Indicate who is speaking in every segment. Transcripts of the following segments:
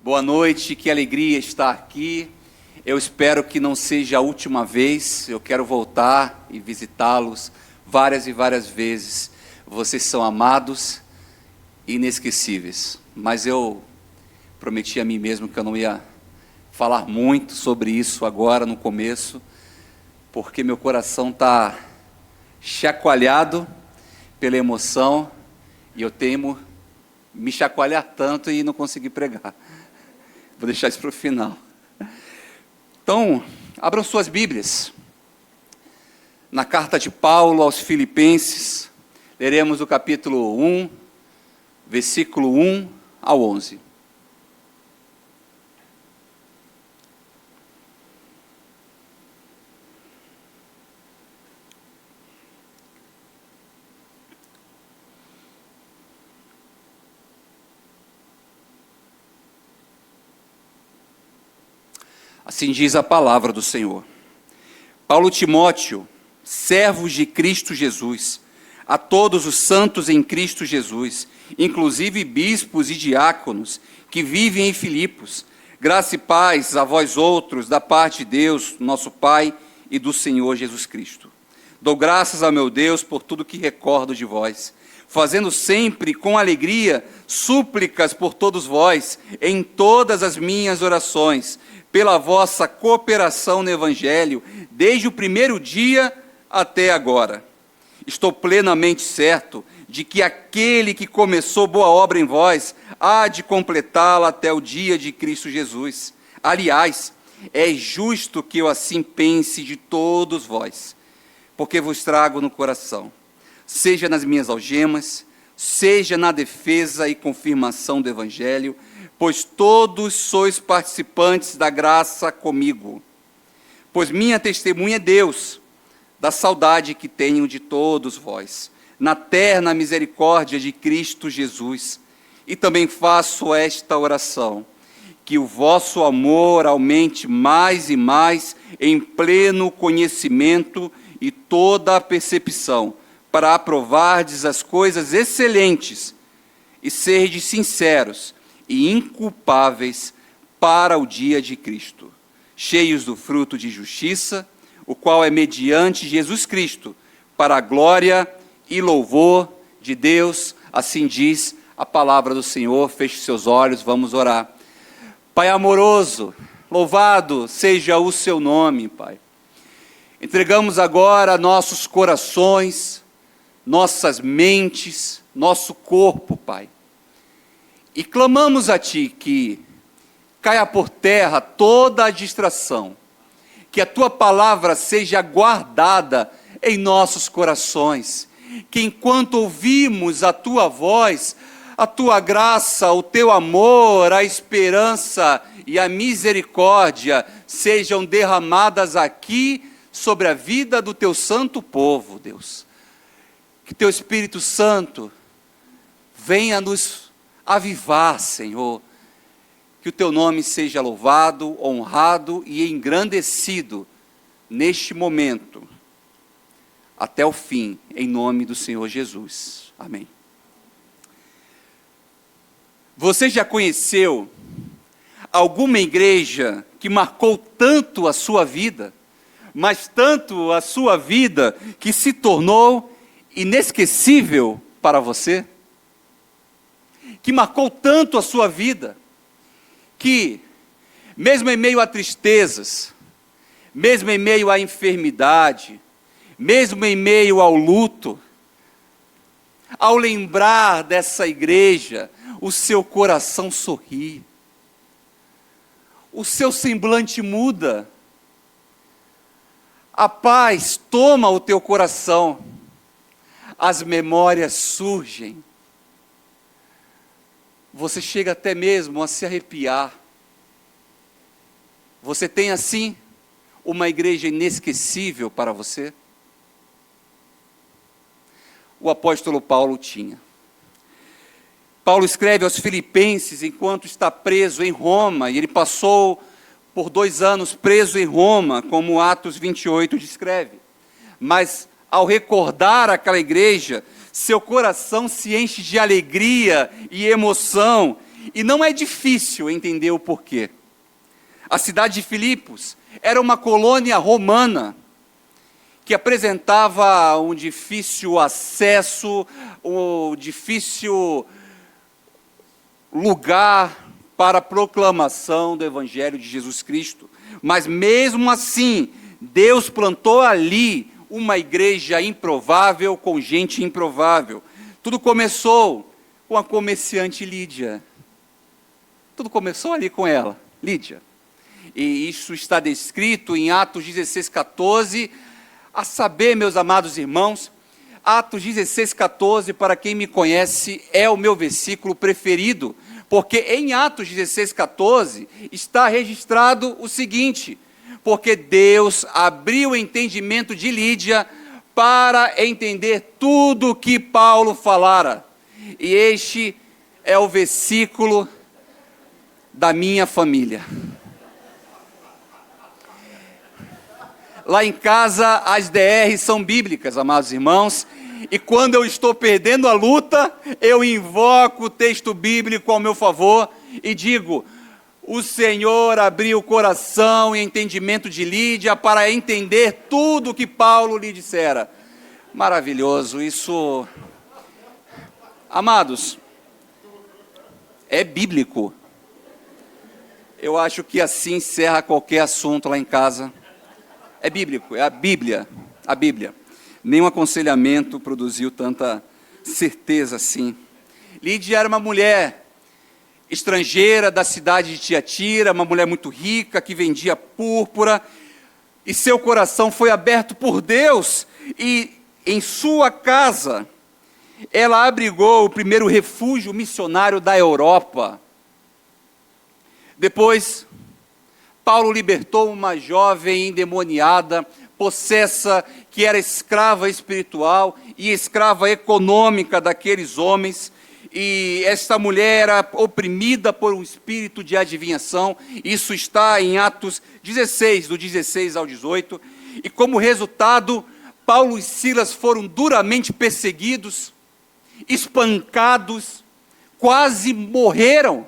Speaker 1: Boa noite, que alegria estar aqui. Eu espero que não seja a última vez. Eu quero voltar e visitá-los várias e várias vezes. Vocês são amados e inesquecíveis. Mas eu prometi a mim mesmo que eu não ia falar muito sobre isso agora no começo, porque meu coração está chacoalhado pela emoção e eu temo me chacoalhar tanto e não conseguir pregar. Vou deixar isso para o final. Então, abram suas Bíblias. Na carta de Paulo aos Filipenses, leremos o capítulo 1, versículo 1 ao 11. Assim diz a palavra do Senhor. Paulo Timóteo, servos de Cristo Jesus, a todos os santos em Cristo Jesus, inclusive bispos e diáconos, que vivem em Filipos, graça e paz a vós outros, da parte de Deus, nosso Pai, e do Senhor Jesus Cristo. Dou graças ao meu Deus por tudo que recordo de vós, fazendo sempre com alegria súplicas por todos vós, em todas as minhas orações, pela vossa cooperação no Evangelho, desde o primeiro dia até agora. Estou plenamente certo de que aquele que começou boa obra em vós, há de completá-la até o dia de Cristo Jesus. Aliás, é justo que eu assim pense de todos vós, porque vos trago no coração, seja nas minhas algemas, seja na defesa e confirmação do Evangelho, pois todos sois participantes da graça comigo. Pois minha testemunha é Deus, da saudade que tenho de todos vós, na terna misericórdia de Cristo Jesus. E também faço esta oração, que o vosso amor aumente mais e mais em pleno conhecimento e toda a percepção, para aprovardes as coisas excelentes e serdes sinceros e inculpáveis para o dia de Cristo, cheios do fruto de justiça, o qual é mediante Jesus Cristo, para a glória e louvor de Deus. Assim diz a palavra do Senhor. Feche seus olhos, vamos orar. Pai amoroso, louvado seja o seu nome, Pai. Entregamos agora nossos corações, nossas mentes, nosso corpo, Pai. E clamamos a Ti que caia por terra toda a distração, que a Tua palavra seja guardada em nossos corações, que enquanto ouvimos a Tua voz, a Tua graça, o Teu amor, a esperança e a misericórdia sejam derramadas aqui sobre a vida do Teu santo povo, Deus. Que Teu Espírito Santo venha nos avivar, Senhor, que o Teu nome seja louvado, honrado e engrandecido neste momento, até o fim, em nome do Senhor Jesus. Amém. Você já conheceu alguma igreja que marcou tanto a sua vida, mas tanto a sua vida, que se tornou inesquecível para você? Que marcou tanto a sua vida, que mesmo em meio a tristezas, mesmo em meio à enfermidade, mesmo em meio ao luto, ao lembrar dessa igreja, o seu coração sorri, o seu semblante muda, a paz toma o teu coração, as memórias surgem, você chega até mesmo a se arrepiar. Você tem assim uma igreja inesquecível para você? O apóstolo Paulo tinha. Paulo escreve aos Filipenses enquanto está preso em Roma, e ele passou por 2 anos preso em Roma, como Atos 28 descreve. Mas ao recordar aquela igreja, seu coração se enche de alegria e emoção, E não é difícil entender o porquê. A cidade de Filipos era uma colônia romana que apresentava um difícil acesso, um difícil lugar para a proclamação do Evangelho de Jesus Cristo. Mas mesmo assim, Deus plantou ali uma igreja improvável com gente improvável. Tudo começou com a comerciante Lídia. Tudo começou ali com ela, Lídia. E isso está descrito em Atos 16:14, a saber, meus amados irmãos, Atos 16:14, para quem me conhece, é o meu versículo preferido, porque em Atos 16:14 está registrado o seguinte: porque Deus abriu o entendimento de Lídia para entender tudo o que Paulo falara. E este é o versículo da minha família. Lá em casa, as DRs são bíblicas, amados irmãos, e quando eu estou perdendo a luta, eu invoco o texto bíblico ao meu favor e digo: o Senhor abriu o coração e entendimento de Lídia para entender tudo o que Paulo lhe dissera. Maravilhoso, isso, amados, é bíblico. Eu acho que assim encerra qualquer assunto lá em casa. É bíblico, é a Bíblia, a Bíblia. Nenhum aconselhamento produziu tanta certeza assim. Lídia era uma mulher estrangeira da cidade de Tiatira, uma mulher muito rica, que vendia púrpura, e seu coração foi aberto por Deus, e em sua casa, ela abrigou o primeiro refúgio missionário da Europa. Depois, Paulo libertou uma jovem endemoniada, possessa, que era escrava espiritual e escrava econômica daqueles homens, e esta mulher era oprimida por um espírito de adivinhação. Isso está em Atos 16, do 16 ao 18, e como resultado, Paulo e Silas foram duramente perseguidos, espancados, quase morreram,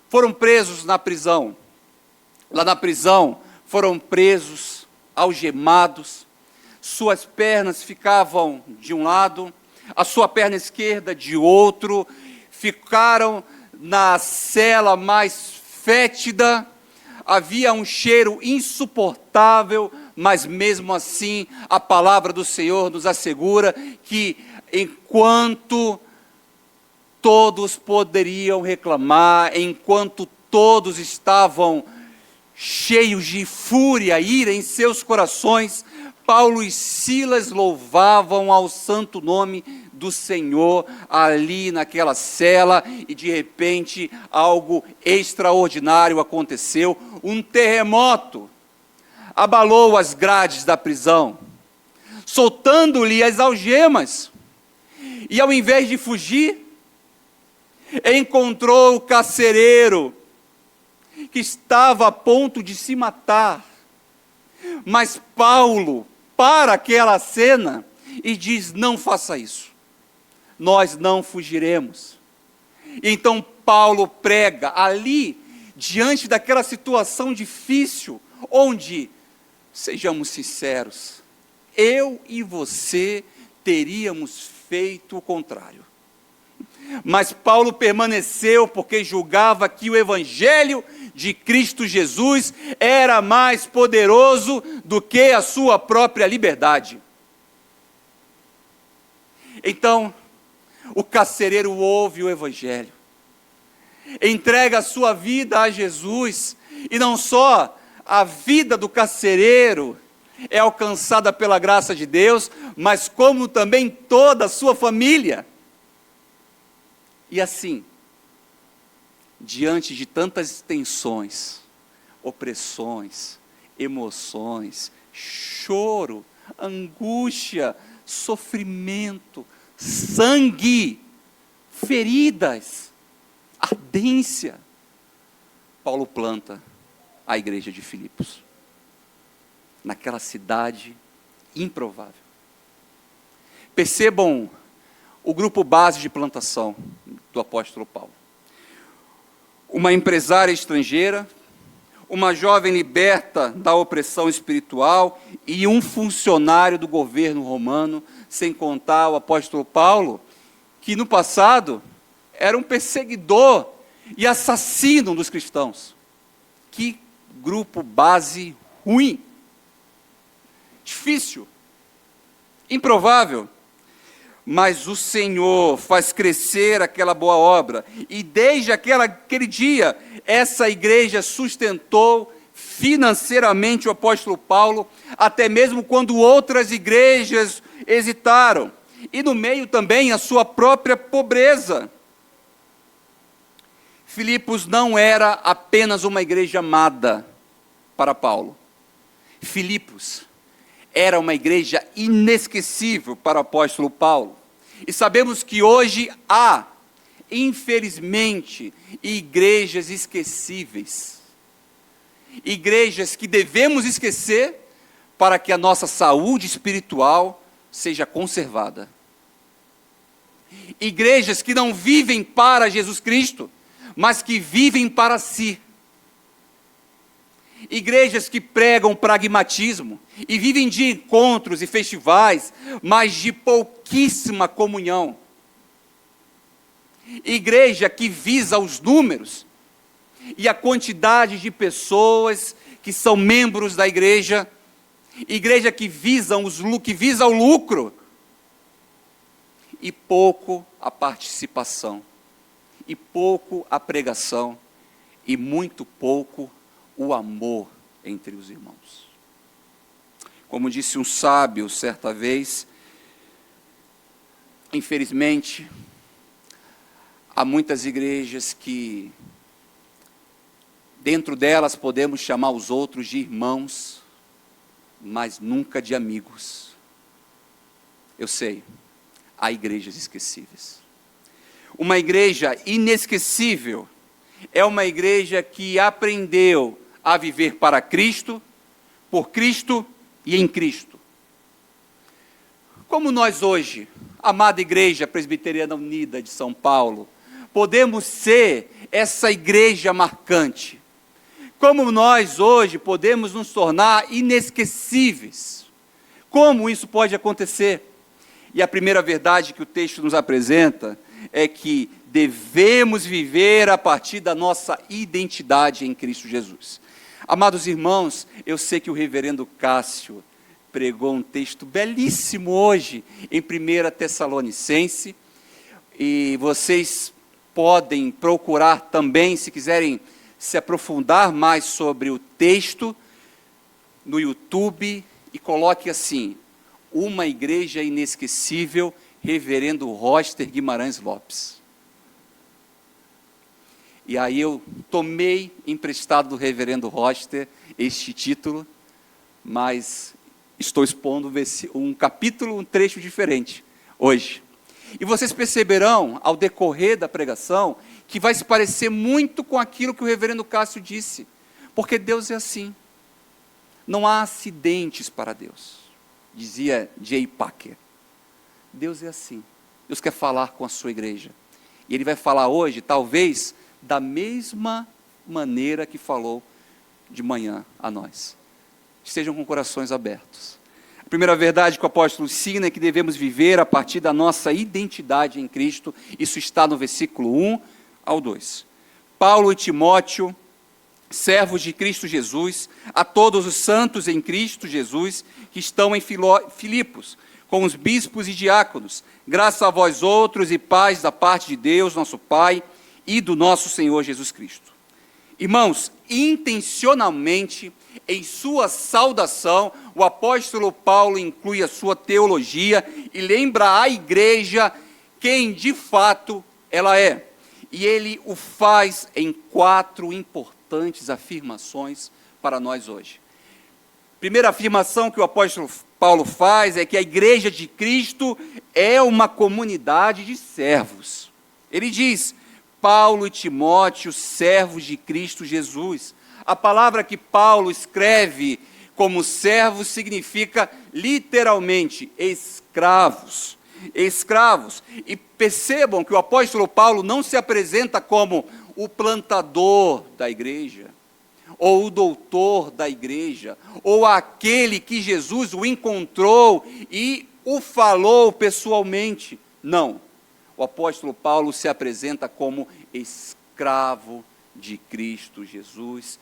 Speaker 1: foram presos na prisão. Lá na prisão, foram presos, algemados, suas pernas ficavam de um lado, a sua perna esquerda de outro, ficaram na cela mais fétida, havia um cheiro insuportável, mas mesmo assim, a palavra do Senhor nos assegura que enquanto todos poderiam reclamar, enquanto todos estavam cheios de fúria, ira em seus corações, Paulo e Silas louvavam ao santo nome do Senhor ali naquela cela, e de repente algo extraordinário aconteceu. Um terremoto abalou as grades da prisão, soltando-lhe as algemas, e ao invés de fugir, encontrou o carcereiro, que estava a ponto de se matar. Mas Paulo para aquela cena e diz: não faça isso, nós não fugiremos. E então Paulo prega ali, diante daquela situação difícil, onde, sejamos sinceros, eu e você teríamos feito o contrário. Mas Paulo permaneceu porque julgava que o Evangelho de Cristo Jesus era mais poderoso do que a sua própria liberdade. Então, o carcereiro ouve o Evangelho, entrega a sua vida a Jesus, e não só a vida do carcereiro é alcançada pela graça de Deus, mas como também toda a sua família. E assim, diante de tantas tensões, opressões, emoções, choro, angústia, sofrimento, sangue, feridas, ardência, Paulo planta a igreja de Filipos, naquela cidade improvável. Percebam o grupo base de plantação do apóstolo Paulo. uma empresária estrangeira, uma jovem liberta da opressão espiritual e um funcionário do governo romano, sem contar o apóstolo Paulo, que no passado era um perseguidor e assassino dos cristãos. Que grupo base ruim, difícil, improvável. Mas o Senhor faz crescer aquela boa obra, e desde aquele dia, essa igreja sustentou financeiramente o apóstolo Paulo, até mesmo quando outras igrejas hesitaram, e no meio também a sua própria pobreza. Filipos não era apenas uma igreja amada para Paulo. Filipos era uma igreja inesquecível para o apóstolo Paulo. E sabemos que hoje há, infelizmente, igrejas esquecíveis. Igrejas que devemos esquecer para que a nossa saúde espiritual seja conservada. Igrejas que não vivem para Jesus Cristo, mas que vivem para si. Igrejas que pregam pragmatismo e vivem de encontros e festivais, mas de pouquíssima comunhão. Igreja que visa os números e a quantidade de pessoas que são membros da igreja. Igreja que visa o lucro e pouco a participação, e pouco a pregação, e muito pouco o amor entre os irmãos. Como disse um sábio certa vez, infelizmente, há muitas igrejas que, dentro delas, podemos chamar os outros de irmãos, mas nunca de amigos. Eu sei, há igrejas esquecíveis. Uma igreja inesquecível é uma igreja que aprendeu a viver para Cristo, por Cristo e em Cristo. Como nós hoje, amada Igreja Presbiteriana Unida de São Paulo, podemos ser essa igreja marcante? Como nós hoje podemos nos tornar inesquecíveis? Como isso pode acontecer? E a primeira verdade que o texto nos apresenta é que devemos viver a partir da nossa identidade em Cristo Jesus. Amados irmãos, eu sei que o reverendo Cássio pregou um texto belíssimo hoje em 1 Tessalonicense, e vocês podem procurar também, se quiserem se aprofundar mais sobre o texto, no YouTube, e coloque assim: uma igreja inesquecível, reverendo Roster Guimarães Lopes. E aí eu tomei emprestado do reverendo Roster este título, mas estou expondo um capítulo, um trecho diferente hoje. E vocês perceberão, ao decorrer da pregação, que vai se parecer muito com aquilo que o reverendo Cássio disse, porque Deus é assim. Não há acidentes para Deus, dizia J. Packer. Deus é assim. Deus quer falar com a sua igreja. E Ele vai falar hoje, talvez, da mesma maneira que falou de manhã a nós. Estejam com corações abertos. A primeira verdade que o apóstolo ensina é que devemos viver a partir da nossa identidade em Cristo. Isso está no versículo 1 ao 2. Paulo e Timóteo, servos de Cristo Jesus, a todos os santos em Cristo Jesus, que estão em Filipos, com os bispos e diáconos, graças a vós outros e paz da parte de Deus, nosso Pai, e do nosso Senhor Jesus Cristo. Irmãos, intencionalmente, em sua saudação, o apóstolo Paulo inclui a sua teologia e lembra à igreja quem de fato ela é. E ele o faz em 4 importantes afirmações para nós hoje. Primeira afirmação que o apóstolo Paulo faz é que a igreja de Cristo é uma comunidade de servos. Ele diz: Paulo e Timóteo, servos de Cristo Jesus. A palavra que Paulo escreve como servo significa literalmente escravos. Escravos. E percebam que o apóstolo Paulo não se apresenta como o plantador da igreja, ou o doutor da igreja, ou aquele que Jesus o encontrou e o falou pessoalmente. Não. O apóstolo Paulo se apresenta como escravo de Cristo Jesus.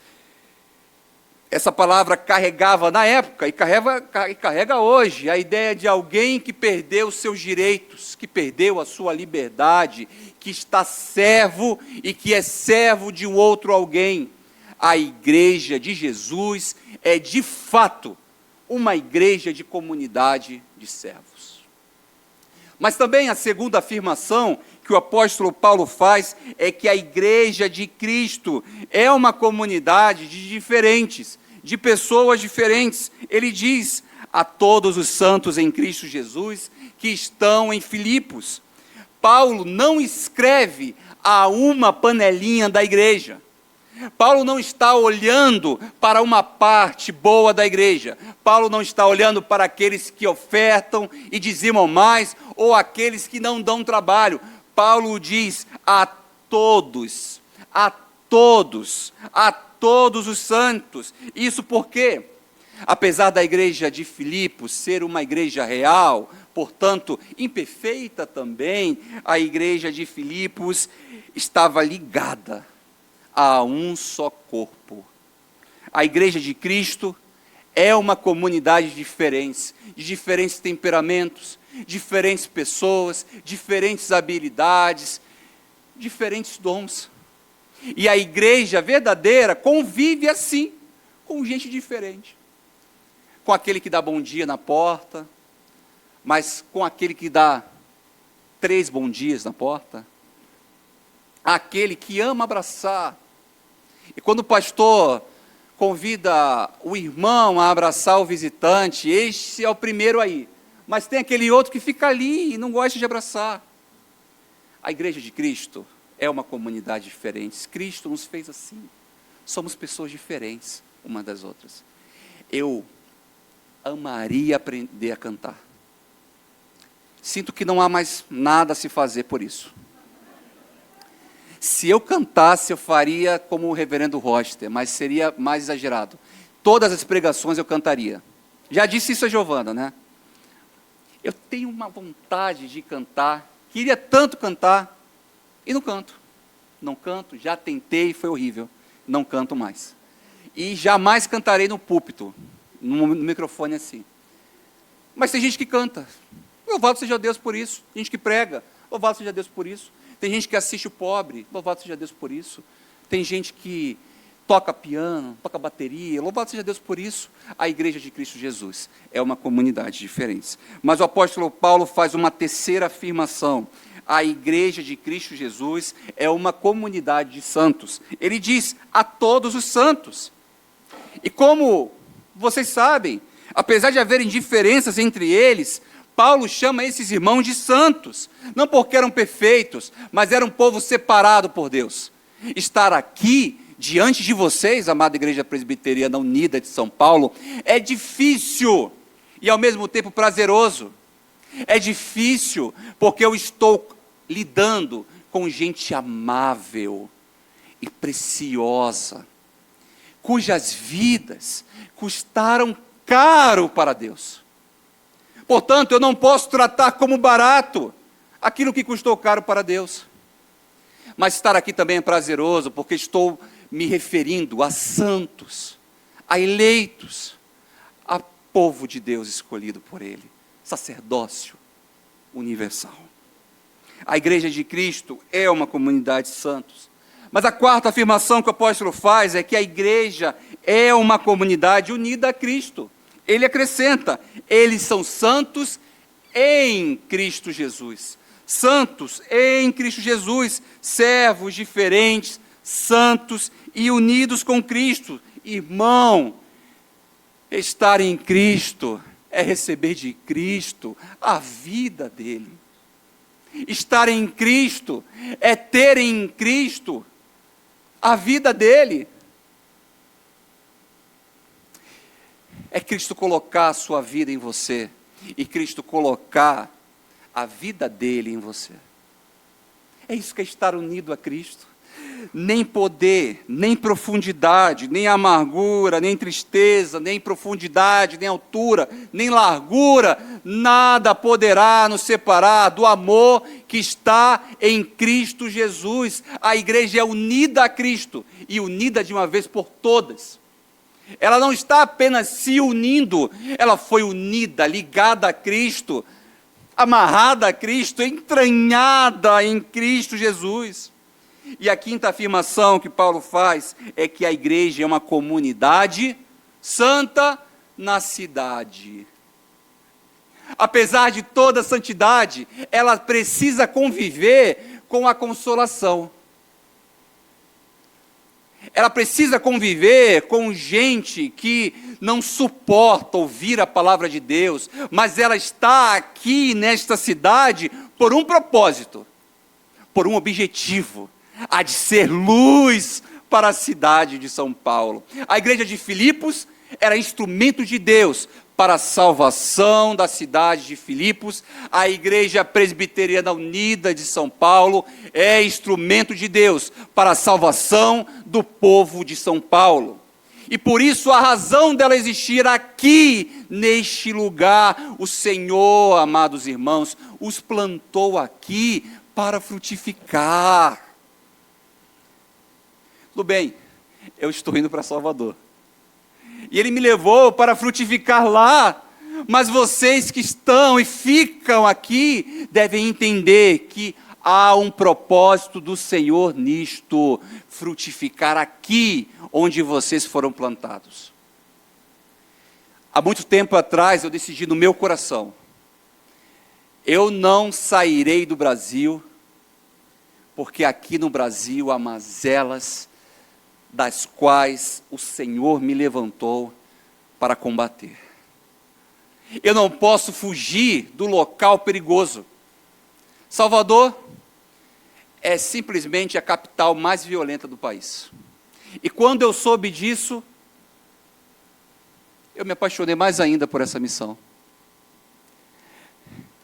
Speaker 1: Essa palavra carregava na época e carrega hoje a ideia de alguém que perdeu seus direitos, que perdeu a sua liberdade, que está servo e que é servo de um outro alguém. A igreja de Jesus é de fato uma igreja de comunidade de servos. Mas também a segunda afirmação que o apóstolo Paulo faz é que a igreja de Cristo é uma comunidade de diferentes, de pessoas diferentes. Ele diz a todos os santos em Cristo Jesus que estão em Filipos. Paulo não escreve a uma panelinha da igreja. Paulo não está olhando para uma parte boa da igreja. Paulo não está olhando para aqueles que ofertam e dizimam mais, ou aqueles que não dão trabalho. Paulo diz a todos os santos. Isso porque, apesar da igreja de Filipos ser uma igreja real, portanto, imperfeita também, a igreja de Filipos estava ligada a um só corpo. A igreja de Cristo é uma comunidade de diferentes temperamentos, diferentes pessoas, diferentes habilidades, diferentes dons. E a igreja verdadeira convive assim, com gente diferente. Com aquele que dá bom dia na porta, mas com aquele que dá 3 bom dias na porta. Aquele que ama abraçar. E quando o pastor convida o irmão a abraçar o visitante, este é o primeiro aí. Mas tem aquele outro que fica ali e não gosta de abraçar. A igreja de Cristo é uma comunidade diferente. Cristo nos fez assim. Somos pessoas diferentes umas das outras. Eu amaria aprender a cantar. Sinto que não há mais nada a se fazer por isso. Se eu cantasse, eu faria como o reverendo Roster, mas seria mais exagerado. Todas as pregações eu cantaria. Já disse isso a Giovana, né? Eu tenho uma vontade de cantar, queria tanto cantar, e não canto. Não canto, já tentei, foi horrível. Não canto mais. E jamais cantarei no púlpito, no microfone assim. Mas tem gente que canta. Louvado seja Deus por isso. Tem gente que prega. Louvado seja Deus por isso. Tem gente que assiste o pobre, louvado seja Deus por isso. Tem gente que toca piano, toca bateria, louvado seja Deus por isso. A igreja de Cristo Jesus é uma comunidade diferente. Mas o apóstolo Paulo faz uma terceira afirmação. A igreja de Cristo Jesus é uma comunidade de santos. Ele diz a todos os santos. E como vocês sabem, apesar de haverem diferenças entre eles, Paulo chama esses irmãos de santos, não porque eram perfeitos, mas era um povo separado por Deus. Estar aqui, diante de vocês, amada Igreja Presbiteriana Unida de São Paulo, é difícil e ao mesmo tempo prazeroso. É difícil porque eu estou lidando com gente amável e preciosa, cujas vidas custaram caro para Deus. Portanto, eu não posso tratar como barato aquilo que custou caro para Deus. Mas estar aqui também é prazeroso, porque estou me referindo a santos, a eleitos, a povo de Deus escolhido por Ele, sacerdócio universal. A igreja de Cristo é uma comunidade de santos. Mas a quarta afirmação que o apóstolo faz é que a igreja é uma comunidade unida a Cristo. Ele acrescenta, eles são santos em Cristo Jesus. Santos em Cristo Jesus, servos diferentes, santos e unidos com Cristo. Irmão, estar em Cristo é receber de Cristo a vida dele. Estar em Cristo é ter em Cristo a vida dele. É Cristo colocar a sua vida em você e Cristo colocar a vida dele em você. É isso que é estar unido a Cristo. Nem poder, nem profundidade, nem amargura, nem tristeza, nem profundidade, nem altura, nem largura, nada poderá nos separar do amor que está em Cristo Jesus. A igreja é unida a Cristo e unida de uma vez por todas. Ela não está apenas se unindo, ela foi unida, ligada a Cristo, amarrada a Cristo, entranhada em Cristo Jesus. E a quinta afirmação que Paulo faz é que a igreja é uma comunidade santa na cidade. Apesar de toda a santidade, ela precisa conviver com a consolação. Ela precisa conviver com gente que não suporta ouvir a palavra de Deus, mas ela está aqui nesta cidade por um propósito, por um objetivo, a de ser luz para a cidade de São Paulo. A igreja de Filipos era instrumento de Deus para a salvação da cidade de Filipos. A igreja presbiteriana unida de São Paulo é instrumento de Deus para a salvação do povo de São Paulo. E por isso a razão dela existir aqui, neste lugar, o Senhor, amados irmãos, os plantou aqui para frutificar. Tudo bem, eu estou indo para Salvador. E Ele me levou para frutificar lá. Mas vocês que estão e ficam aqui, devem entender que há um propósito do Senhor nisto, frutificar aqui, onde vocês foram plantados. Há muito tempo atrás, eu decidi no meu coração, eu não sairei do Brasil, porque aqui no Brasil há mazelas, das quais o Senhor me levantou para combater. Eu não posso fugir do local perigoso. Salvador é simplesmente a capital mais violenta do país. E quando eu soube disso, eu me apaixonei mais ainda por essa missão.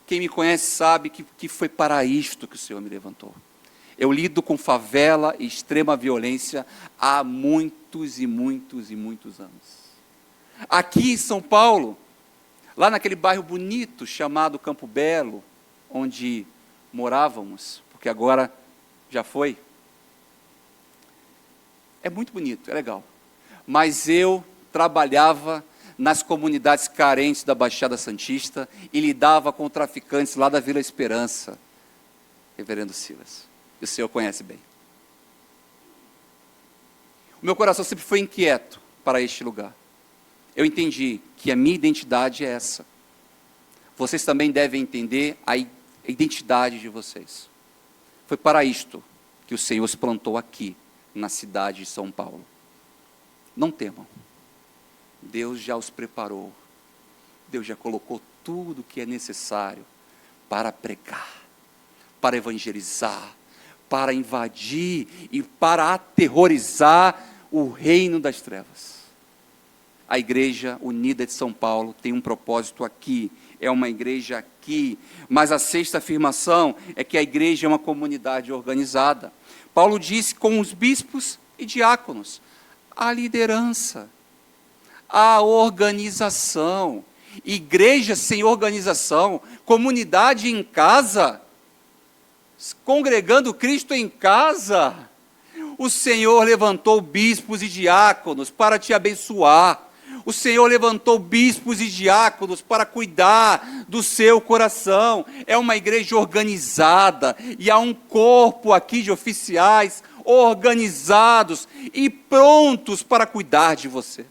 Speaker 1: Quem me conhece sabe que foi para isto que o Senhor me levantou. Eu lido com favela e extrema violência há muitos e muitos e muitos anos. Aqui em São Paulo, lá naquele bairro bonito chamado Campo Belo, onde morávamos, porque agora já foi, é muito bonito, é legal. Mas eu trabalhava nas comunidades carentes da Baixada Santista e lidava com traficantes lá da Vila Esperança, reverendo Silas. O Senhor conhece bem. O meu coração sempre foi inquieto para este lugar. Eu entendi que a minha identidade é essa. Vocês também devem entender a identidade de vocês. Foi para isto que o Senhor os plantou aqui, na cidade de São Paulo. Não temam. Deus já os preparou. Deus já colocou tudo o que é necessário para pregar, para evangelizar, para invadir e para aterrorizar o reino das trevas. A Igreja Unida de São Paulo tem um propósito aqui, é uma igreja aqui, mas a sexta afirmação é que a igreja é uma comunidade organizada. Paulo disse com os bispos e diáconos, a liderança, a organização, igreja sem organização, comunidade em casa, congregando Cristo em casa. O Senhor levantou bispos e diáconos para te abençoar. O Senhor levantou bispos e diáconos para cuidar do seu coração. É uma igreja organizada e há um corpo aqui de oficiais organizados e prontos para cuidar de você.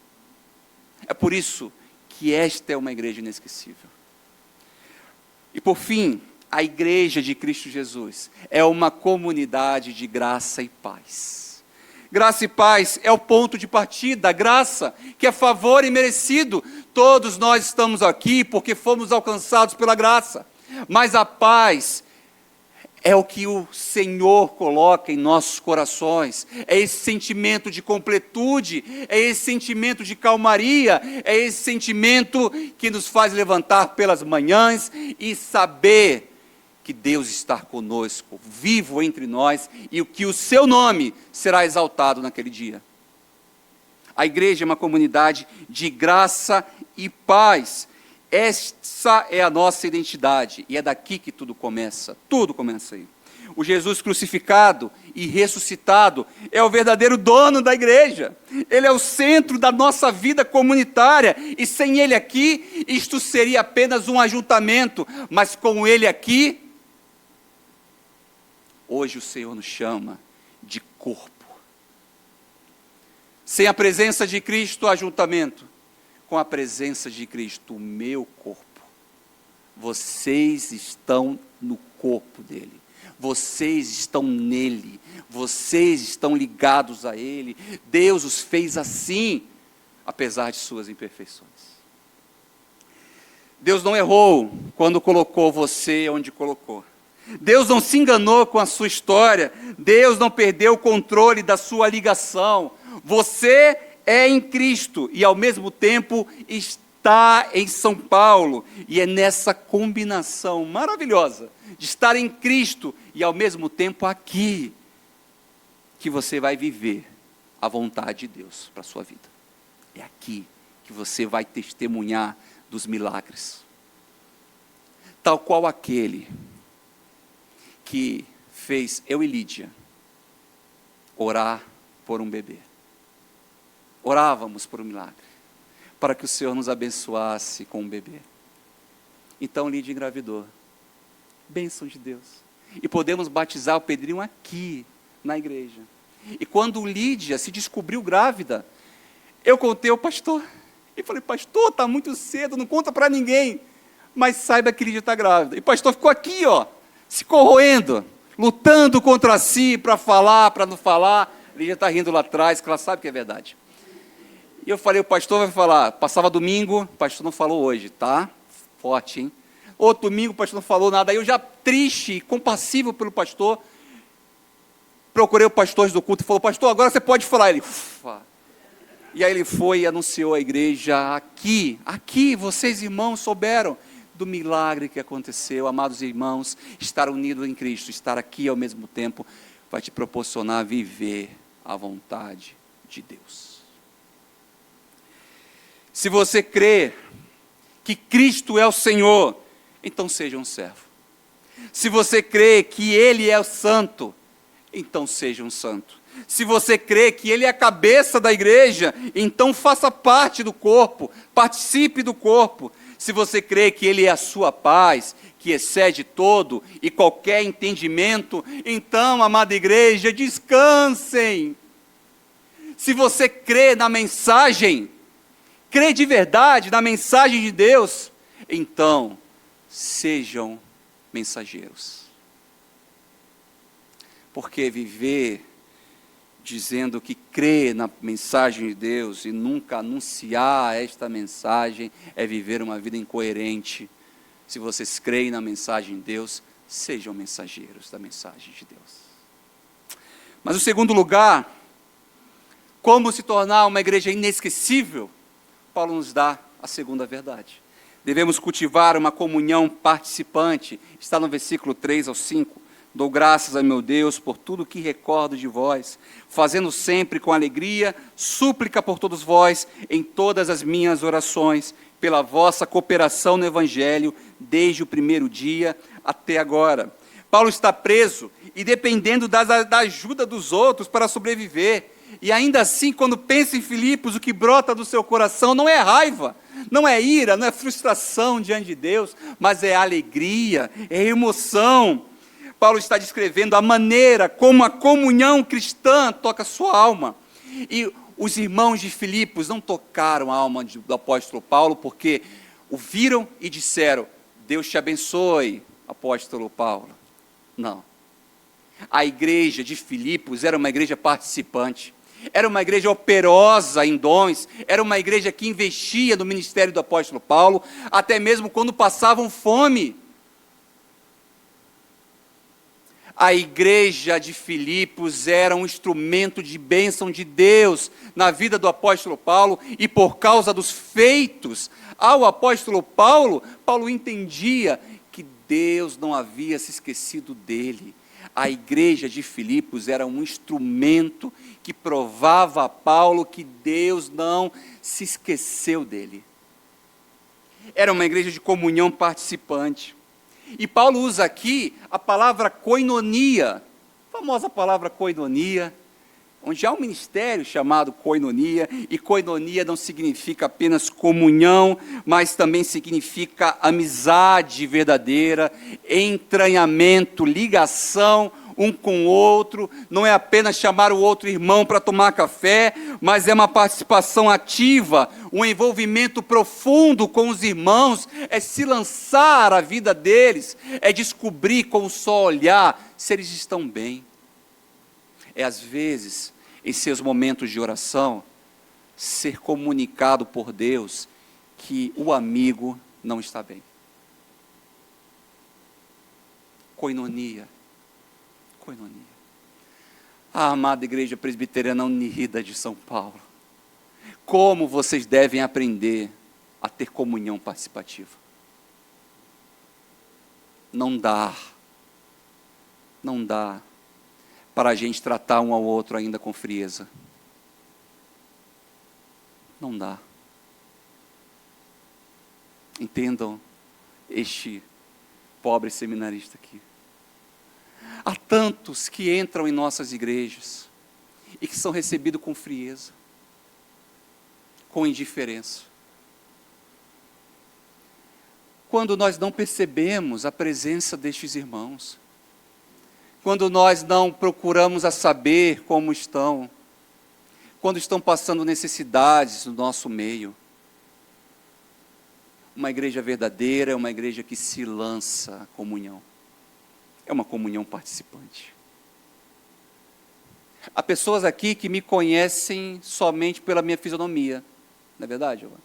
Speaker 1: É por isso que esta é uma igreja inesquecível. E por fim, a igreja de Cristo Jesus é uma comunidade de graça e paz. Graça e paz é o ponto de partida, a graça, que é favor imerecido. Todos nós estamos aqui porque fomos alcançados pela graça. Mas a paz é o que o Senhor coloca em nossos corações. É esse sentimento de completude, é esse sentimento de calmaria, é esse sentimento que nos faz levantar pelas manhãs e saber que Deus está conosco, vivo entre nós, e que o seu nome será exaltado naquele dia. A igreja é uma comunidade de graça e paz. Essa é a nossa identidade, e é daqui que tudo começa aí. O Jesus crucificado e ressuscitado é o verdadeiro dono da igreja. Ele é o centro da nossa vida comunitária, e sem ele aqui, isto seria apenas um ajuntamento, mas com ele aqui, hoje o Senhor nos chama de corpo. Sem a presença de Cristo, ajuntamento. Com a presença de Cristo, o meu corpo. Vocês estão no corpo dele. Vocês estão nele. Vocês estão ligados a ele. Deus os fez assim, apesar de suas imperfeições. Deus não errou quando colocou você onde colocou. Deus não se enganou com a sua história. Deus não perdeu o controle da sua ligação. Você é em Cristo e ao mesmo tempo está em São Paulo. E é nessa combinação maravilhosa de estar em Cristo e ao mesmo tempo aqui que você vai viver a vontade de Deus para a sua vida. É aqui que você vai testemunhar dos milagres. Tal qual aquele que fez eu e Lídia orar por um bebê. Orávamos por um milagre, para que o Senhor nos abençoasse com um bebê. Então Lídia engravidou. Bênção de Deus. E podemos batizar o Pedrinho aqui, na igreja. E quando Lídia se descobriu grávida, eu contei ao pastor. E falei, pastor, está muito cedo, não conta para ninguém. Mas saiba que Lídia está grávida. E o pastor ficou aqui, se corroendo, lutando contra si, para falar, para não falar. Lídia está rindo lá atrás, que ela sabe que é verdade. E eu falei, o pastor vai falar, passava domingo, o pastor não falou hoje, tá? Forte, hein? Outro domingo o pastor não falou nada, aí eu já triste, compassivo pelo pastor, procurei o pastor do culto e falou, pastor, agora você pode falar. Ele, ufa. E aí ele foi e anunciou à igreja, aqui vocês irmãos souberam do milagre que aconteceu, amados irmãos, estar unido em Cristo, estar aqui ao mesmo tempo, vai te proporcionar viver a vontade de Deus. Se você crê que Cristo é o Senhor, então seja um servo. Se você crê que Ele é o santo, então seja um santo. Se você crê que Ele é a cabeça da igreja, então faça parte do corpo, participe do corpo. Se você crê que Ele é a sua paz, que excede todo e qualquer entendimento, então, amada igreja, descansem. Se você crê na mensagem, crê de verdade na mensagem de Deus, então sejam mensageiros. Porque viver dizendo que crê na mensagem de Deus e nunca anunciar esta mensagem é viver uma vida incoerente. Se vocês creem na mensagem de Deus, sejam mensageiros da mensagem de Deus. Mas o segundo lugar, como se tornar uma igreja inesquecível, Paulo nos dá a segunda verdade. Devemos cultivar uma comunhão participante. Está no versículo 3 ao 5. Dou graças a meu Deus por tudo que recordo de vós, fazendo sempre com alegria, súplica por todos vós, em todas as minhas orações, pela vossa cooperação no Evangelho, desde o primeiro dia até agora. Paulo está preso e dependendo da ajuda dos outros para sobreviver. E ainda assim, quando pensa em Filipos, o que brota do seu coração não é raiva, não é ira, não é frustração diante de Deus, mas é alegria, é emoção. Paulo está descrevendo a maneira como a comunhão cristã toca a sua alma. E os irmãos de Filipos não tocaram a alma do apóstolo Paulo, porque o viram e disseram, Deus te abençoe, apóstolo Paulo. Não. A igreja de Filipos era uma igreja participante. Era uma igreja operosa em dons, era uma igreja que investia no ministério do apóstolo Paulo, até mesmo quando passavam fome. A igreja de Filipos era um instrumento de bênção de Deus na vida do apóstolo Paulo, e por causa dos feitos ao apóstolo Paulo, Paulo entendia que Deus não havia se esquecido dele. A igreja de Filipos era um instrumento que provava a Paulo que Deus não se esqueceu dele. Era uma igreja de comunhão participante. E Paulo usa aqui a palavra koinonia, a famosa palavra koinonia, onde há um ministério chamado koinonia, e koinonia não significa apenas comunhão, mas também significa amizade verdadeira, entranhamento, ligação um com o outro. Não é apenas chamar o outro irmão para tomar café, mas é uma participação ativa, um envolvimento profundo com os irmãos, é se lançar à vida deles, é descobrir com um só olhar se eles estão bem. É às vezes, em seus momentos de oração, ser comunicado por Deus que o amigo não está bem. Koinonia. Koinonia. A amada Igreja Presbiteriana Unida de São Paulo, como vocês devem aprender a ter comunhão participativa. Não dá para a gente tratar um ao outro ainda com frieza. Não dá. Entendam este pobre seminarista aqui. Há tantos que entram em nossas igrejas e que são recebidos com frieza, com indiferença. Quando nós não percebemos a presença destes irmãos, quando nós não procuramos a saber como estão, quando estão passando necessidades no nosso meio. Uma igreja verdadeira é uma igreja que se lança à comunhão. É uma comunhão participante. Há pessoas aqui que me conhecem somente pela minha fisionomia, não é verdade, Giovana?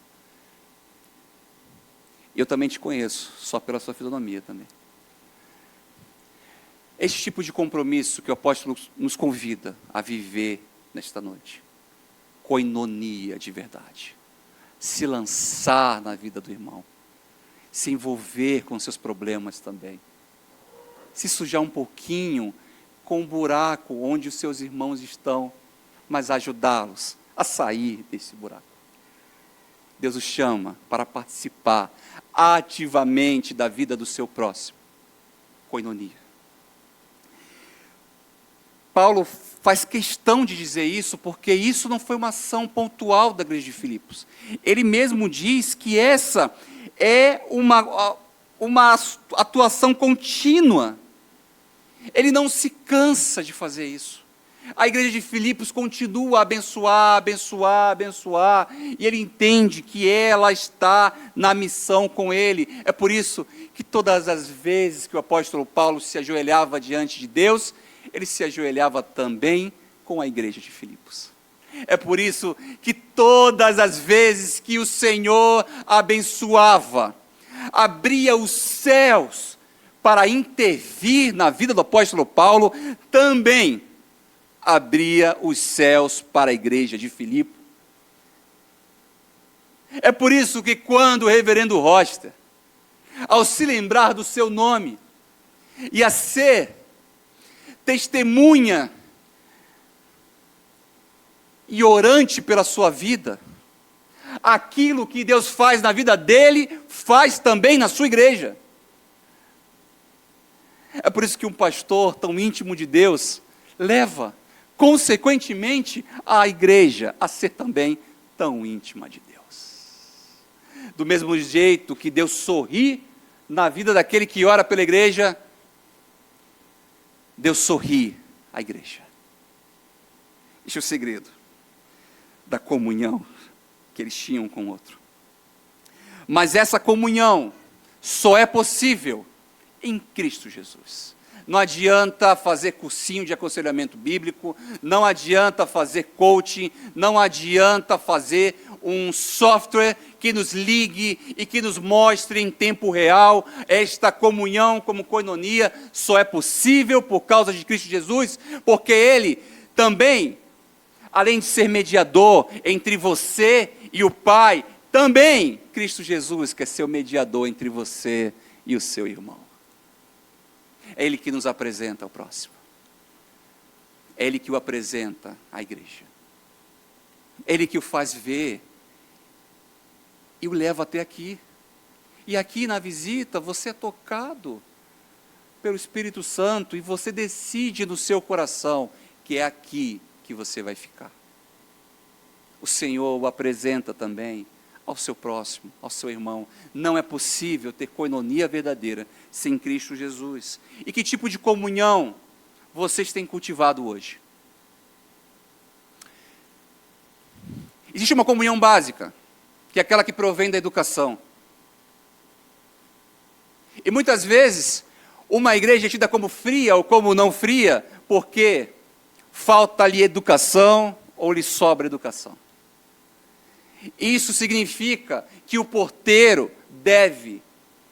Speaker 1: Eu também te conheço, só pela sua fisionomia também. Este tipo de compromisso que o apóstolo nos convida a viver nesta noite. Koinonia de verdade. Se lançar na vida do irmão. Se envolver com seus problemas também. Se sujar um pouquinho com o buraco onde os seus irmãos estão, mas ajudá-los a sair desse buraco. Deus os chama para participar ativamente da vida do seu próximo. Koinonia. Paulo faz questão de dizer isso, porque isso não foi uma ação pontual da igreja de Filipos. Ele mesmo diz que essa é uma atuação contínua. Ele não se cansa de fazer isso. A igreja de Filipos continua a abençoar, e ele entende que ela está na missão com ele. É por isso que todas as vezes que o apóstolo Paulo se ajoelhava diante de Deus, ele se ajoelhava também com a igreja de Filipos. É por isso que todas as vezes que o Senhor abençoava, abria os céus para intervir na vida do apóstolo Paulo, também abria os céus para a igreja de Filipe. É por isso que quando o reverendo Roster, ao se lembrar do seu nome, e a ser testemunha e orante pela sua vida, aquilo que Deus faz na vida dele, faz também na sua igreja. É por isso que um pastor tão íntimo de Deus leva, consequentemente, a igreja a ser também tão íntima de Deus. Do mesmo jeito que Deus sorri na vida daquele que ora pela igreja, Deus sorri à igreja. Este é o segredo da comunhão que eles tinham com o outro. Mas essa comunhão só é possível em Cristo Jesus. Não adianta fazer cursinho de aconselhamento bíblico, não adianta fazer coaching, não adianta fazer um software que nos ligue e que nos mostre em tempo real esta comunhão como koinonia. Só é possível por causa de Cristo Jesus, porque Ele também, além de ser mediador entre você e o Pai, também Cristo Jesus quer ser o mediador entre você e o seu irmão. É Ele que nos apresenta ao próximo. É Ele que o apresenta à igreja. É Ele que o faz ver e o leva até aqui. E aqui na visita você é tocado pelo Espírito Santo e você decide no seu coração que é aqui que você vai ficar. O Senhor o apresenta também ao seu próximo, ao seu irmão. Não é possível ter coinonia verdadeira sem Cristo Jesus. E que tipo de comunhão vocês têm cultivado hoje? Existe uma comunhão básica, que é aquela que provém da educação. E muitas vezes, uma igreja é tida como fria ou como não fria, porque falta-lhe educação ou lhe sobra educação. Isso significa que o porteiro deve,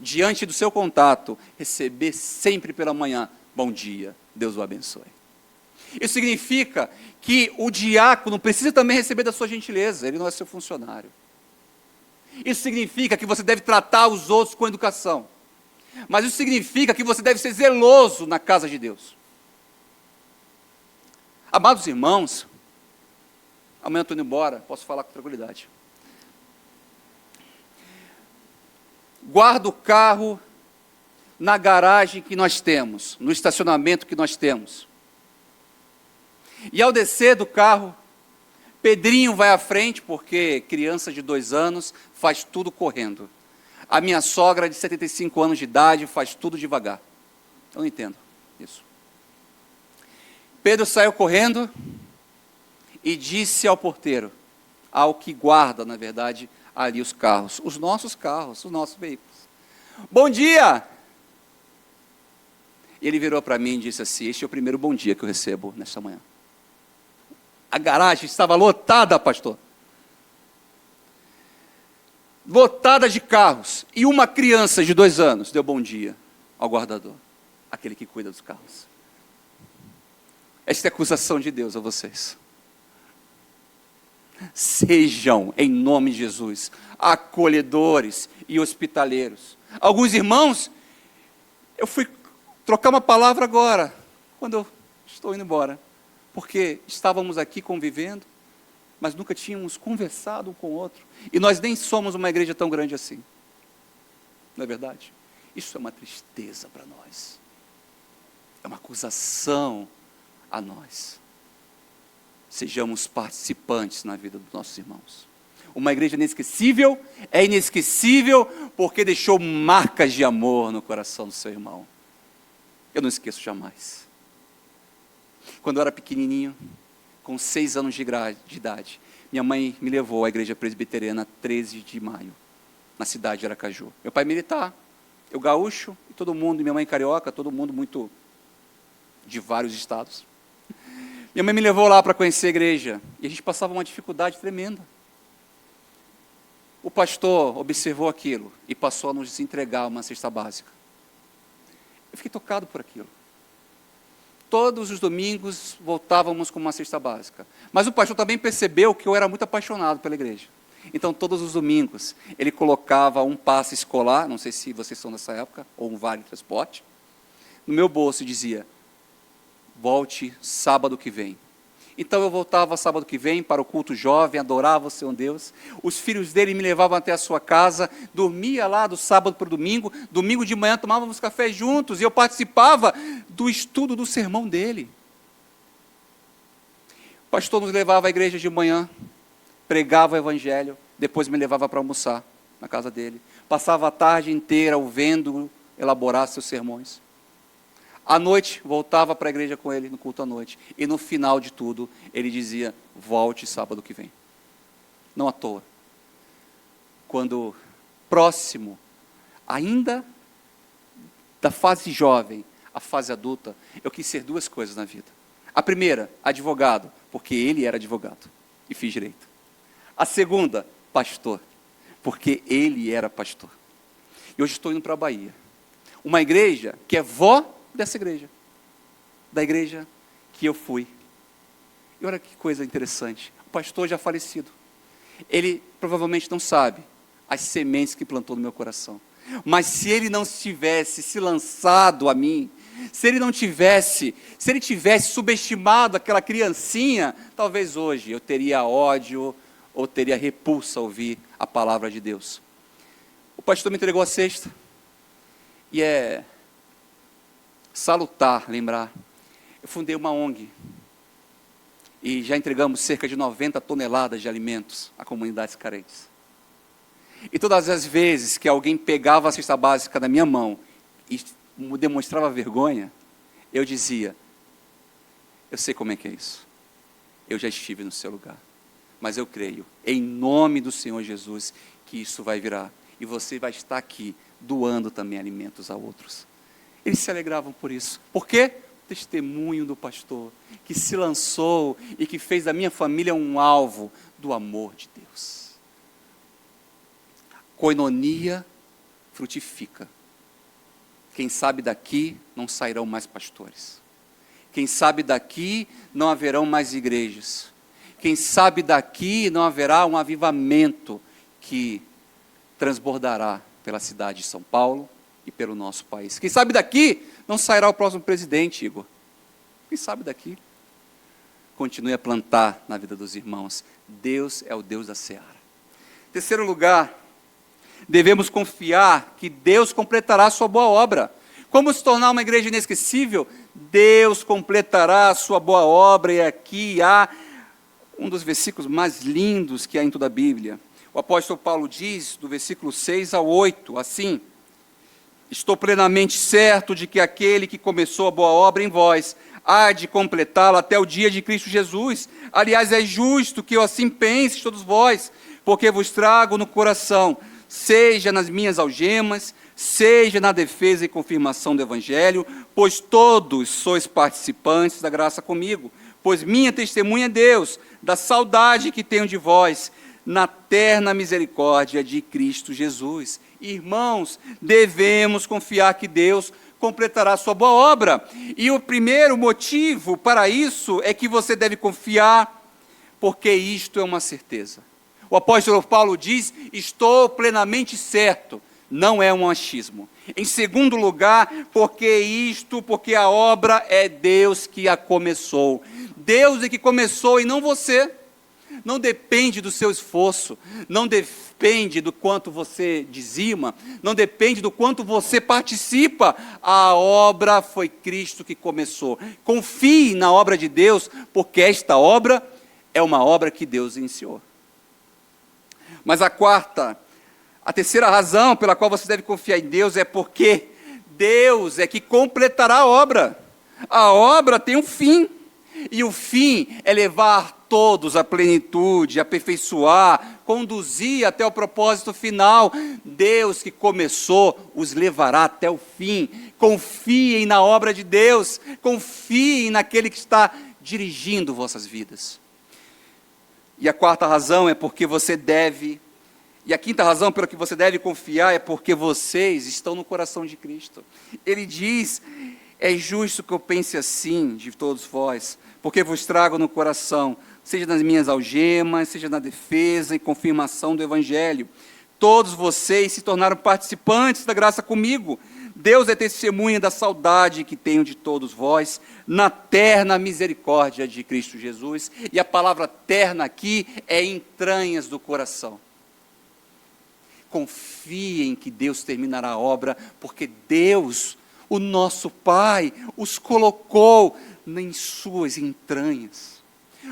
Speaker 1: diante do seu contato, receber sempre pela manhã, bom dia, Deus o abençoe. Isso significa que o diácono precisa também receber da sua gentileza, ele não é seu funcionário. Isso significa que você deve tratar os outros com educação. Mas isso significa que você deve ser zeloso na casa de Deus. Amados irmãos, amanhã eu estou indo embora, posso falar com tranquilidade. Guarda o carro na garagem que nós temos, no estacionamento que nós temos. E ao descer do carro, Pedrinho vai à frente, porque criança de 2 anos faz tudo correndo. A minha sogra de 75 anos de idade faz tudo devagar. Eu não entendo isso. Pedro saiu correndo e disse ao porteiro, ao que guarda, na verdade, ali os carros, os nossos veículos. Bom dia! E ele virou para mim e disse assim, este é o primeiro bom dia que eu recebo nesta manhã. A garagem estava lotada, pastor. Lotada de carros. E uma criança de 2 anos deu bom dia ao guardador, aquele que cuida dos carros. Esta é a acusação de Deus a vocês. Sejam, em nome de Jesus, acolhedores e hospitaleiros. Alguns irmãos, eu fui trocar uma palavra agora, quando eu estou indo embora, porque estávamos aqui convivendo, mas nunca tínhamos conversado um com o outro, e nós nem somos uma igreja tão grande assim. Não é verdade? Isso é uma tristeza para nós. É uma acusação a nós. Sejamos participantes na vida dos nossos irmãos. Uma igreja inesquecível é inesquecível porque deixou marcas de amor no coração do seu irmão. Eu não esqueço jamais. Quando eu era pequenininho, com 6 anos de idade, minha mãe me levou à igreja presbiteriana 13 de maio, na cidade de Aracaju. Meu pai militar, eu gaúcho, e todo mundo, minha mãe carioca, todo mundo muito de vários estados. Minha mãe me levou lá para conhecer a igreja, e a gente passava uma dificuldade tremenda. O pastor observou aquilo e passou a nos entregar uma cesta básica. Eu fiquei tocado por aquilo. Todos os domingos voltávamos com uma cesta básica. Mas o pastor também percebeu que eu era muito apaixonado pela igreja. Então, todos os domingos, ele colocava um passe escolar, não sei se vocês são dessa época, ou um vale transporte, no meu bolso e dizia, volte sábado que vem. Então eu voltava sábado que vem para o culto jovem, adorava o Senhor Deus. Os filhos dele me levavam até a sua casa, dormia lá do sábado para o domingo. Domingo de manhã tomávamos café juntos e eu participava do estudo do sermão dele. O pastor nos levava à igreja de manhã, pregava o evangelho, depois me levava para almoçar na casa dele. Passava a tarde inteira ouvindo elaborar seus sermões. À noite, voltava para a igreja com ele, no culto à noite. E no final de tudo, ele dizia, volte sábado que vem. Não à toa. Quando próximo, ainda da fase jovem, à fase adulta, eu quis ser 2 coisas na vida. A primeira, advogado, porque ele era advogado, e fiz direito. A segunda, pastor, porque ele era pastor. E hoje estou indo para a Bahia. Uma igreja que é vó dessa igreja, da igreja que eu fui. E olha que coisa interessante, o pastor já falecido, ele provavelmente não sabe as sementes que plantou no meu coração, mas se ele não tivesse se lançado a mim, Se ele tivesse subestimado aquela criancinha, talvez hoje eu teria ódio ou teria repulsa a ouvir a palavra de Deus. O pastor me entregou a cesta, e é salutar lembrar, eu fundei uma ONG, e já entregamos cerca de 90 toneladas de alimentos a comunidades carentes. E todas as vezes que alguém pegava a cesta básica da minha mão e demonstrava vergonha, eu dizia, eu sei como é que é isso, eu já estive no seu lugar, mas eu creio, em nome do Senhor Jesus, que isso vai virar, e você vai estar aqui, doando também alimentos a outros. Eles se alegravam por isso. Por quê? Testemunho do pastor, que se lançou e que fez da minha família um alvo do amor de Deus. Coinonia frutifica. Quem sabe daqui não sairão mais pastores. Quem sabe daqui não haverão mais igrejas. Quem sabe daqui não haverá um avivamento que transbordará pela cidade de São Paulo e pelo nosso país. Quem sabe daqui não sairá o próximo presidente, Igor. Quem sabe daqui? Continue a plantar na vida dos irmãos. Deus é o Deus da seara. Terceiro lugar, devemos confiar que Deus completará a sua boa obra. Como se tornar uma igreja inesquecível? Deus completará a sua boa obra, e aqui há um dos versículos mais lindos que há em toda a Bíblia. O apóstolo Paulo diz, do versículo 6 ao 8, assim: estou plenamente certo de que aquele que começou a boa obra em vós, há de completá-la até o dia de Cristo Jesus. Aliás, é justo que eu assim pense, todos vós, porque vos trago no coração, seja nas minhas algemas, seja na defesa e confirmação do Evangelho, pois todos sois participantes da graça comigo, pois minha testemunha é Deus, da saudade que tenho de vós, na terna misericórdia de Cristo Jesus. Irmãos, devemos confiar que Deus completará a sua boa obra. E o primeiro motivo para isso é que você deve confiar, porque isto é uma certeza. O apóstolo Paulo diz, estou plenamente certo, não é um achismo. Em segundo lugar, porque a obra é Deus que a começou. Deus é que começou e não você. Não depende do seu esforço, não depende do quanto você dizima, não depende do quanto você participa. A obra foi Cristo que começou. Confie na obra de Deus, porque esta obra é uma obra que Deus iniciou. Mas a terceira razão pela qual você deve confiar em Deus é porque Deus é que completará a obra. A obra tem um fim, e o fim é levar todos à plenitude, aperfeiçoar, conduzir até o propósito final. Deus que começou, os levará até o fim. Confiem na obra de Deus, confiem naquele que está dirigindo vossas vidas. E a quarta razão é porque você deve, e a quinta razão pela que você deve confiar é porque vocês estão no coração de Cristo. Ele diz, é justo que eu pense assim de todos vós, porque vos trago no coração, seja nas minhas algemas, seja na defesa e confirmação do Evangelho. Todos vocês se tornaram participantes da graça comigo. Deus é testemunha da saudade que tenho de todos vós, na terna misericórdia de Cristo Jesus. E a palavra terna aqui é entranhas do coração. Confiem que Deus terminará a obra, porque Deus, o nosso Pai, os colocou em suas entranhas.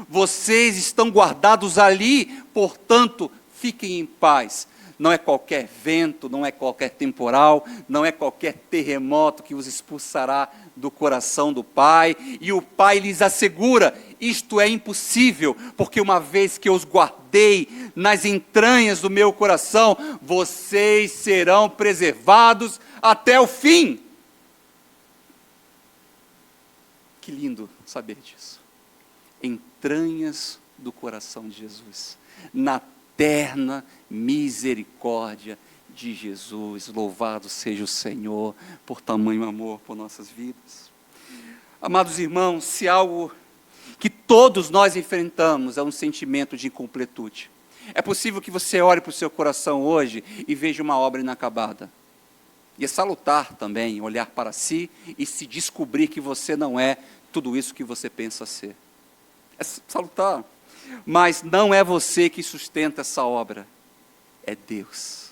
Speaker 1: Vocês estão guardados ali, portanto, fiquem em paz. Não é qualquer vento, não é qualquer temporal, não é qualquer terremoto que os expulsará do coração do Pai. E o Pai lhes assegura, isto é impossível, porque uma vez que eu os guardei nas entranhas do meu coração, vocês serão preservados até o fim. Que lindo saber disso. Entranhas do coração de Jesus, na terna misericórdia de Jesus. Louvado seja o Senhor por tamanho amor por nossas vidas. Amados irmãos, se algo que todos nós enfrentamos é um sentimento de incompletude, é possível que você olhe para o seu coração hoje e veja uma obra inacabada. E é salutar também olhar para si e se descobrir que você não é tudo isso que você pensa ser. É salutar. Mas não é você que sustenta essa obra, é Deus.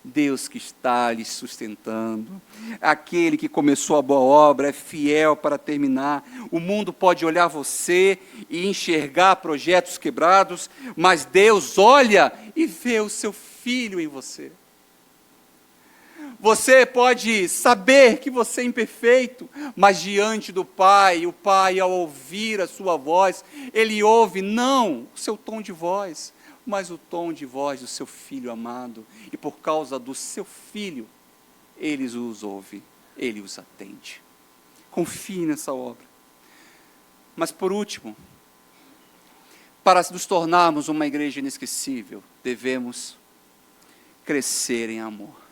Speaker 1: Deus que está lhe sustentando. Aquele que começou a boa obra é fiel para terminar. O mundo pode olhar você e enxergar projetos quebrados, mas Deus olha e vê o seu filho em você. Você pode saber que você é imperfeito, mas diante do Pai, o Pai, ao ouvir a sua voz, Ele ouve não o seu tom de voz, mas o tom de voz do seu filho amado. E por causa do seu filho, Ele os ouve, Ele os atende. Confie nessa obra. Mas por último, para nos tornarmos uma igreja inesquecível, devemos crescer em amor.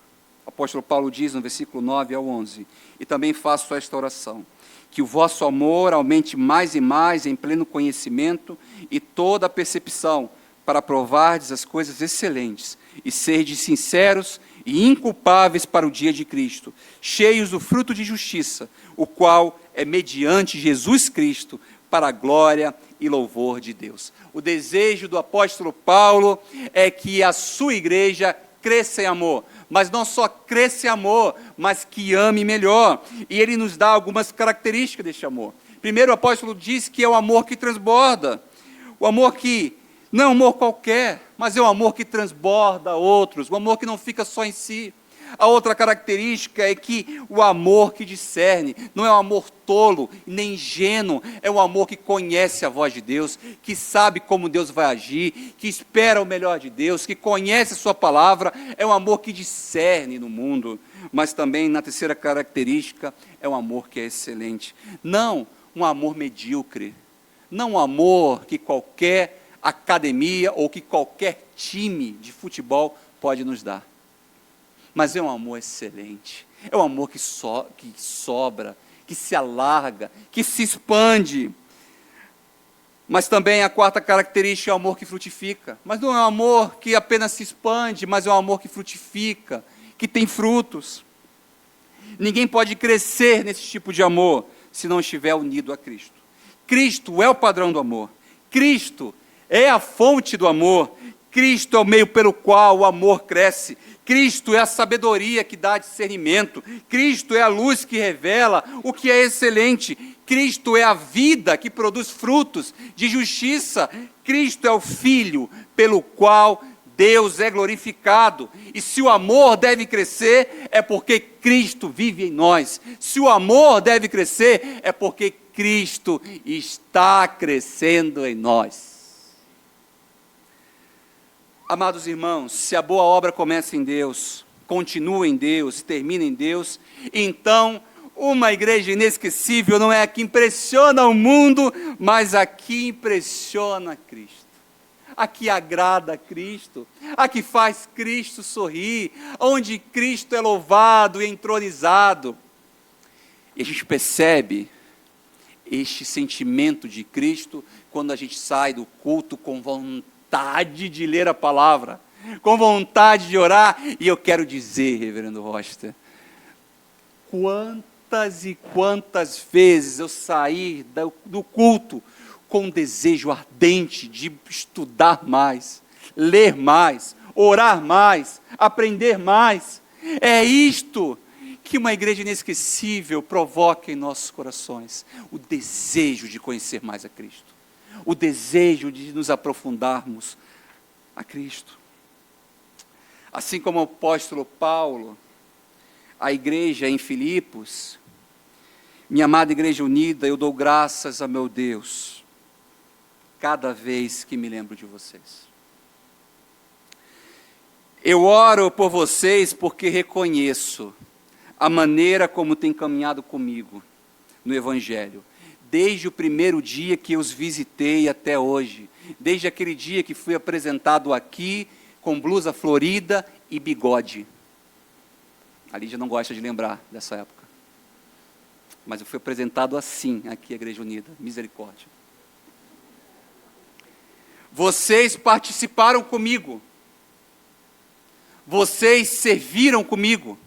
Speaker 1: O apóstolo Paulo diz no versículo 9 ao 11, e também faço esta oração, que o vosso amor aumente mais e mais em pleno conhecimento e toda a percepção, para provardes as coisas excelentes, e serdes sinceros e inculpáveis para o dia de Cristo, cheios do fruto de justiça, o qual é mediante Jesus Cristo, para a glória e louvor de Deus. O desejo do apóstolo Paulo é que a sua igreja cresça em amor, mas não só cresça em amor, mas que ame melhor. E ele nos dá algumas características deste amor. Primeiro, o apóstolo diz que é o amor que transborda, o amor que não é um amor qualquer, mas é um amor que transborda a outros, um amor que não fica só em si. A outra característica é que o amor que discerne, não é um amor tolo, nem ingênuo, é um amor que conhece a voz de Deus, que sabe como Deus vai agir, que espera o melhor de Deus, que conhece a sua palavra, é um amor que discerne no mundo. Mas também, na terceira característica, é um amor que é excelente. Não um amor medíocre, não um amor que qualquer academia ou que qualquer time de futebol pode nos dar. Mas é um amor excelente, é um amor que sobra, que se alarga, que se expande. Mas também a quarta característica é o amor que frutifica. Mas não é um amor que apenas se expande, mas é um amor que frutifica, que tem frutos. Ninguém pode crescer nesse tipo de amor se não estiver unido a Cristo. Cristo é o padrão do amor. Cristo é a fonte do amor. Cristo é o meio pelo qual o amor cresce. Cristo é a sabedoria que dá discernimento. Cristo é a luz que revela o que é excelente. Cristo é a vida que produz frutos de justiça. Cristo é o Filho pelo qual Deus é glorificado. E se o amor deve crescer, é porque Cristo vive em nós. Se o amor deve crescer, é porque Cristo está crescendo em nós. Amados irmãos, se a boa obra começa em Deus, continua em Deus, termina em Deus, então uma igreja inesquecível não é a que impressiona o mundo, mas a que impressiona Cristo, a que agrada a Cristo, a que faz Cristo sorrir, onde Cristo é louvado e entronizado. E a gente percebe este sentimento de Cristo quando a gente sai do culto com vontade de ler a palavra, com vontade de orar. E eu quero dizer, reverendo Roster, quantas e quantas vezes eu saí do culto com um desejo ardente de estudar mais, ler mais, orar mais, aprender mais. É isto que uma igreja inesquecível provoca em nossos corações, o desejo de conhecer mais a Cristo, o desejo de nos aprofundarmos a Cristo. Assim como o apóstolo Paulo, a igreja em Filipos, minha amada igreja unida, eu dou graças a meu Deus, cada vez que me lembro de vocês. Eu oro por vocês porque reconheço a maneira como tem caminhado comigo no Evangelho, desde o primeiro dia que eu os visitei até hoje, desde aquele dia que fui apresentado aqui com blusa florida e bigode. A Lídia não gosta de lembrar dessa época, mas eu fui apresentado assim aqui à Igreja Unida, misericórdia. Vocês participaram comigo, vocês serviram comigo,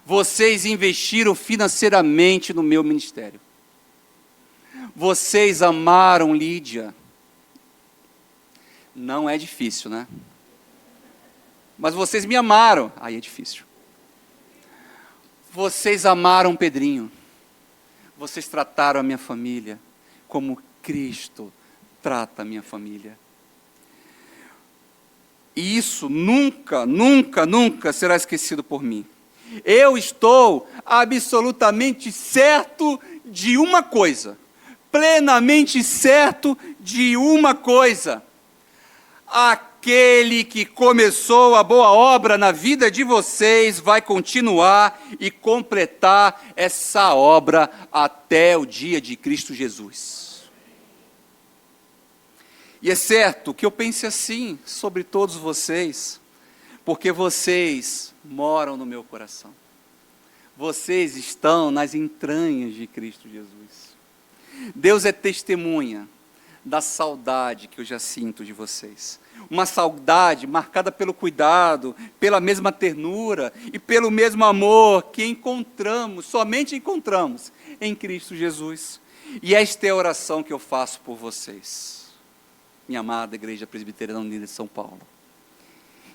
Speaker 1: Vocês investiram financeiramente no meu ministério. Vocês amaram Lídia. Não é difícil, né? Mas vocês me amaram. Aí é difícil. Vocês amaram Pedrinho. Vocês trataram a minha família como Cristo trata a minha família. E isso nunca, nunca, nunca será esquecido por mim. Eu estou absolutamente certo de uma coisa. Plenamente certo de uma coisa. Aquele que começou a boa obra na vida de vocês vai continuar e completar essa obra até o dia de Cristo Jesus. E é certo que eu pense assim sobre todos vocês, porque vocês moram no meu coração. Vocês estão nas entranhas de Cristo Jesus. Deus é testemunha da saudade que eu já sinto de vocês. Uma saudade marcada pelo cuidado, pela mesma ternura e pelo mesmo amor que encontramos, somente encontramos em Cristo Jesus. E esta é a oração que eu faço por vocês, minha amada Igreja Presbiteriana Unida de São Paulo.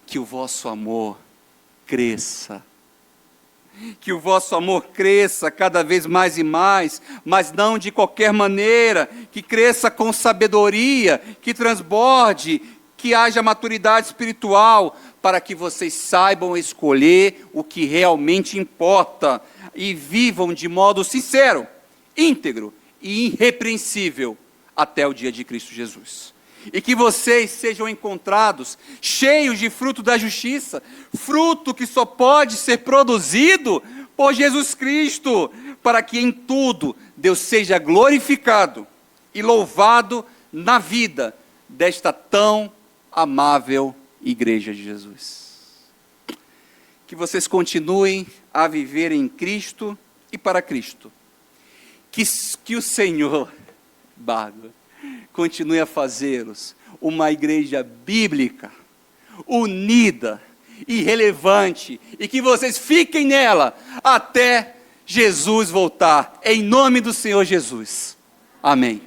Speaker 1: Que o vosso amor cresça. Que o vosso amor cresça cada vez mais e mais, mas não de qualquer maneira, que cresça com sabedoria, que transborde, que haja maturidade espiritual, para que vocês saibam escolher o que realmente importa e vivam de modo sincero, íntegro e irrepreensível até o dia de Cristo Jesus. E que vocês sejam encontrados cheios de fruto da justiça, fruto que só pode ser produzido por Jesus Cristo, para que em tudo Deus seja glorificado e louvado na vida desta tão amável Igreja de Jesus. Que vocês continuem a viver em Cristo e para Cristo. Que o Senhor, Bárbara, continue a fazê-los uma igreja bíblica, unida e relevante, e que vocês fiquem nela até Jesus voltar, em nome do Senhor Jesus. Amém.